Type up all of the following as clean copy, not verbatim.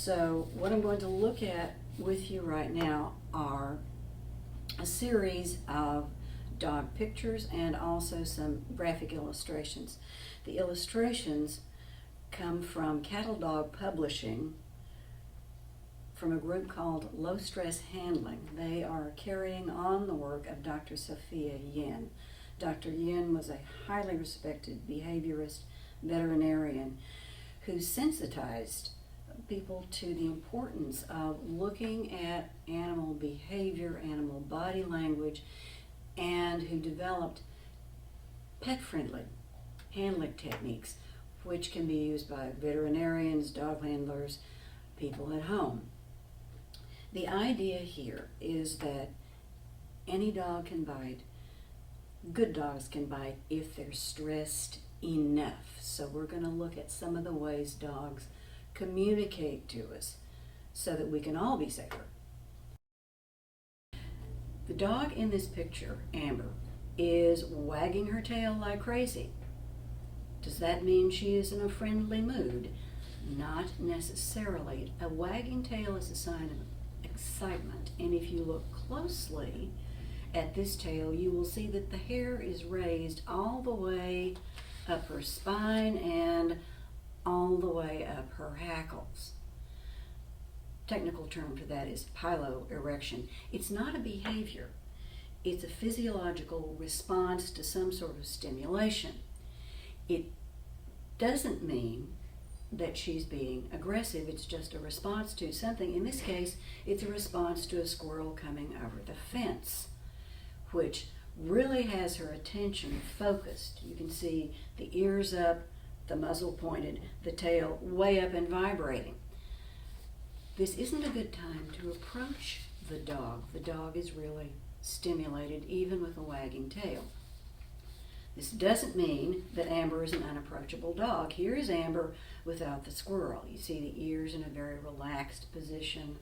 So what I'm going to look at with you right now are a series of dog pictures and also some graphic illustrations. The illustrations come from Cattle Dog Publishing from a group called Low Stress Handling. They are carrying on the work of Dr. Sophia Yin. Dr. Yin was a highly respected behaviorist veterinarian who sensitized people to the importance of looking at animal behavior, animal body language, and who developed pet-friendly handling techniques which can be used by veterinarians, dog handlers, people at home. The idea here is that any dog can bite. Good dogs can bite if they're stressed enough. So we're going to look at some of the ways dogs communicate to us so that we can all be safer. The dog in this picture, Amber, is wagging her tail like crazy. Does that mean she is in a friendly mood? Not necessarily. A wagging tail is a sign of excitement, and if you look closely at this tail, you will see that the hair is raised all the way up her spine and all the way up her hackles. Technical term for that is piloerection. It's not a behavior. It's a physiological response to some sort of stimulation. It doesn't mean that she's being aggressive. It's just a response to something. In this case, it's a response to a squirrel coming over the fence, which really has her attention focused. You can see the ears up, the muzzle pointed, the tail way up and vibrating. This isn't a good time to approach the dog. The dog is really stimulated even with a wagging tail. This doesn't mean that Amber is an unapproachable dog. Here is Amber without the squirrel. You see the ears in a very relaxed position.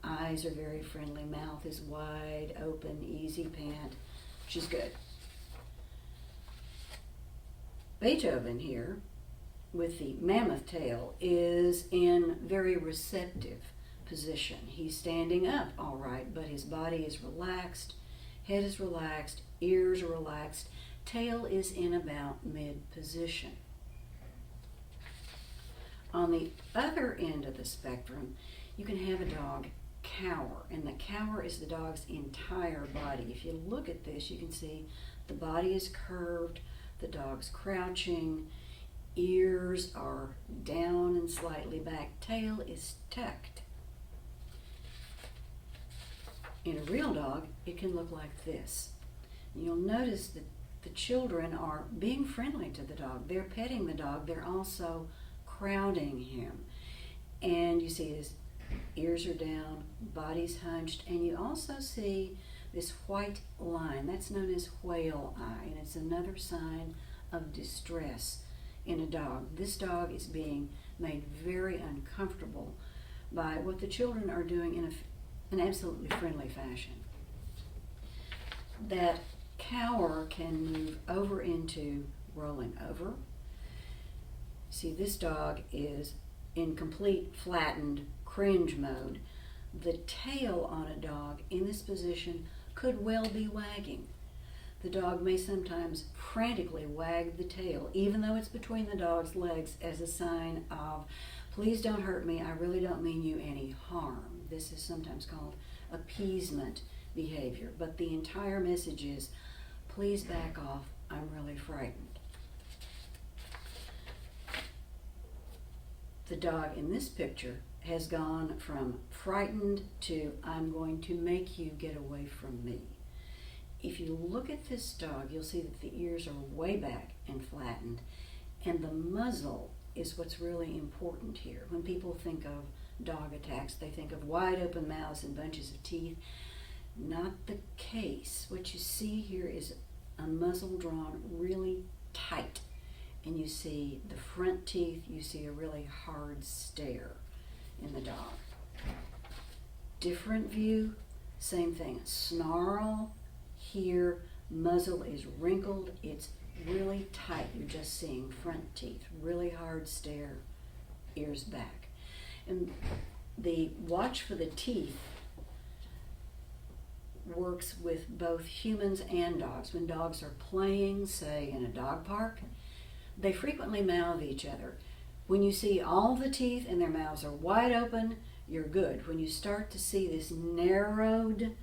Eyes are very friendly. Mouth is wide open, easy pant. She's good. Beethoven here with the mammoth tail is in very receptive position. He's standing up all right, but his body is relaxed, head is relaxed, ears are relaxed, tail is in about mid position. On the other end of the spectrum, you can have a dog cower, and the cower is the dog's entire body. If you look at this, you can see the body is curved, the dog's crouching, ears are down and slightly back, tail is tucked. In a real dog, it can look like this. You'll notice that the children are being friendly to the dog. They're petting the dog. They're also crowding him. And you see his ears are down, body's hunched, and you also see this white line. That's known as whale eye, and it's another sign of distress in a dog. This dog is being made very uncomfortable by what the children are doing in an absolutely friendly fashion. That cower can move over into rolling over. See, this dog is in complete flattened cringe mode. The tail on a dog in this position could well be wagging. The dog may sometimes frantically wag the tail, even though it's between the dog's legs, as a sign of, please don't hurt me, I really don't mean you any harm. This is sometimes called appeasement behavior, but the entire message is, please back off, I'm really frightened. The dog in this picture has gone from frightened to, I'm going to make you get away from me. If you look at this dog, you'll see that the ears are way back and flattened, and the muzzle is what's really important here. When people think of dog attacks, they think of wide open mouths and bunches of teeth. Not the case. What you see here is a muzzle drawn really tight, and you see the front teeth, you see a really hard stare in the dog. Different view, same thing. Snarl here, muzzle is wrinkled, it's really tight. You're just seeing front teeth, really hard stare, ears back. And The watch for the teeth works with both humans and dogs. When dogs are playing, say in a dog park, they frequently mouth each other. When you see all the teeth and their mouths are wide open, you're good. When you start to see this narrowed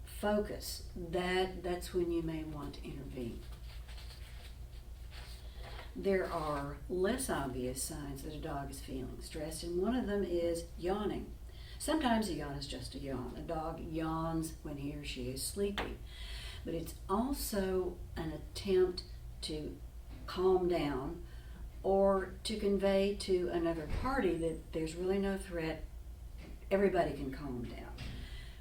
focus, that's when you may want to intervene. There are less obvious signs that a dog is feeling stressed, and one of them is yawning. Sometimes a yawn is just a yawn. A dog yawns when he or she is sleepy, but it's also an attempt to calm down or to convey to another party that there's really no threat. Everybody can calm down.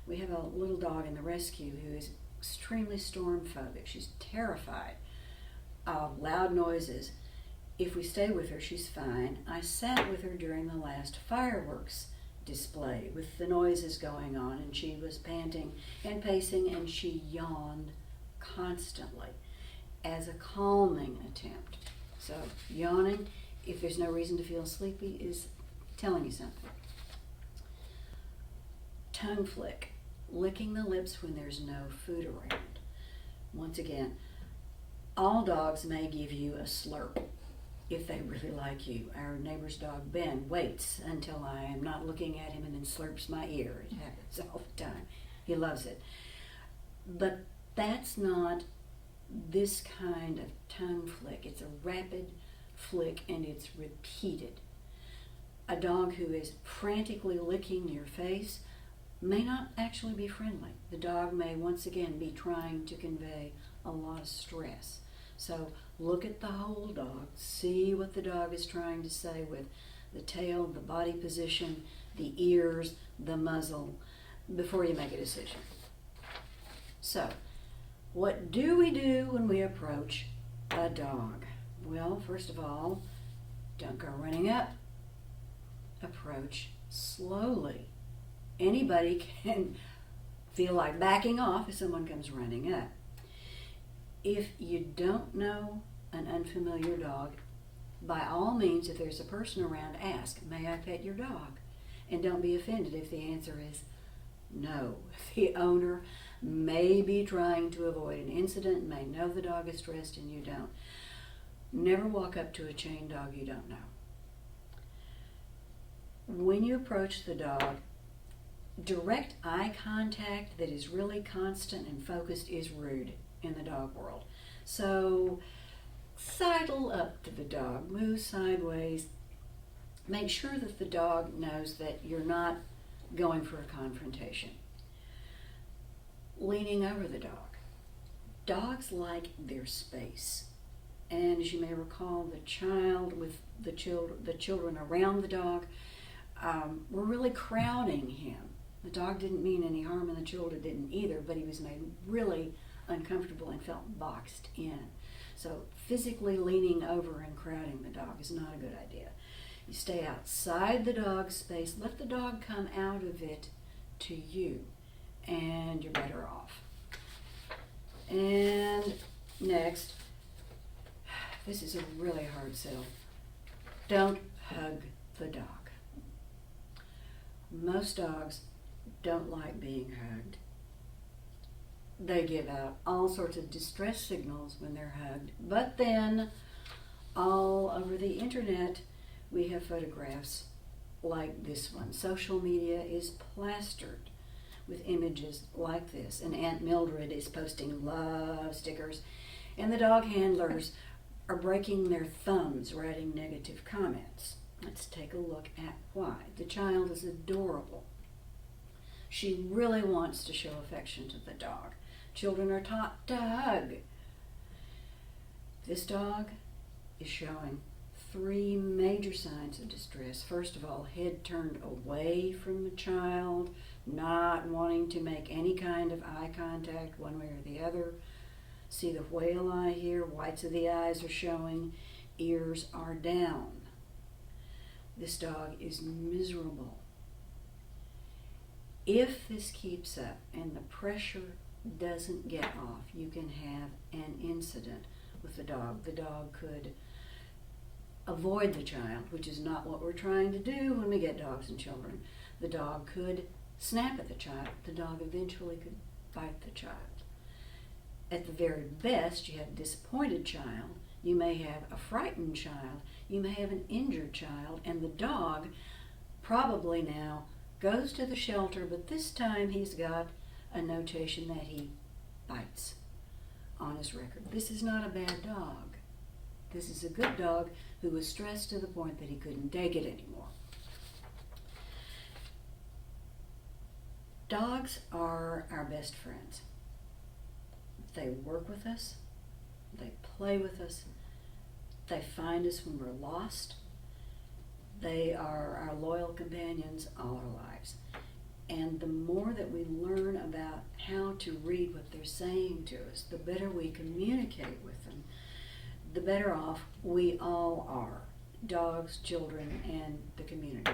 We have a little dog in the rescue who is extremely storm phobic. She's terrified of loud noises. If we stay with her, she's fine. I sat with her during the last fireworks display with the noises going on, and she was panting and pacing, and she yawned constantly as a calming attempt. So yawning, if there's no reason to feel sleepy, is telling you something. Tongue flick, licking the lips when there's no food around. Once again, all dogs may give you a slurp if they really like you. Our neighbor's dog, Ben, waits until I am not looking at him and then slurps my ear. It happens all the time. He loves it. But that's not this kind of tongue flick. It's a rapid flick and it's repeated. A dog who is frantically licking your face may not actually be friendly. The dog may once again be trying to convey a lot of stress. So look at the whole dog, see what the dog is trying to say with the tail, the body position, the ears, the muzzle, before you make a decision. So, what do we do when we approach a dog? Well, first of all, don't go running up. Approach slowly. Anybody can feel like backing off if someone comes running up. If you don't know an unfamiliar dog, by all means, if there's a person around, ask, may I pet your dog? And don't be offended if the answer is no. The owner may be trying to avoid an incident, may know the dog is stressed and you don't. Never walk up to a chained dog you don't know. When you approach the dog, direct eye contact that is really constant and focused is rude in the dog world. So sidle up to the dog, move sideways, make sure that the dog knows that you're not going for a confrontation. Leaning over the dog. Dogs like their space. And as you may recall, the child with the children around the dog were really crowding him. The dog didn't mean any harm and the children didn't either, but he was made really uncomfortable and felt boxed in. So physically leaning over and crowding the dog is not a good idea. You stay outside the dog's space, let the dog come out of it to you, and you're better off. And next, this is a really hard sell. Don't hug the dog. Most dogs don't like being hugged. They give out all sorts of distress signals when they're hugged. But then, all over the internet, we have photographs like this one. Social media is plastered with images like this. And Aunt Mildred is posting love stickers. And the dog handlers are breaking their thumbs writing negative comments. Let's take a look at why. The child is adorable. She really wants to show affection to the dog. Children are taught to hug. This dog is showing 3 major signs of distress. First of all, head turned away from the child, not wanting to make any kind of eye contact one way or the other. See the whale eye here, whites of the eyes are showing, ears are down. This dog is miserable. If this keeps up and the pressure doesn't get off, you can have an incident with the dog. The dog could avoid the child, which is not what we're trying to do when we get dogs and children. The dog could snap at the child. The dog eventually could bite the child. At the very best, you have a disappointed child. You may have a frightened child. You may have an injured child. And the dog probably now goes to the shelter, but this time he's got a notation that he bites on his record. This is not a bad dog. This is a good dog who was stressed to the point that he couldn't take it anymore. Dogs are our best friends. They work with us, they play with us, they find us when we're lost. They are our loyal companions all our lives. And the more that we learn about how to read what they're saying to us, the better we communicate with them, the better off we all are, dogs, children, and the community.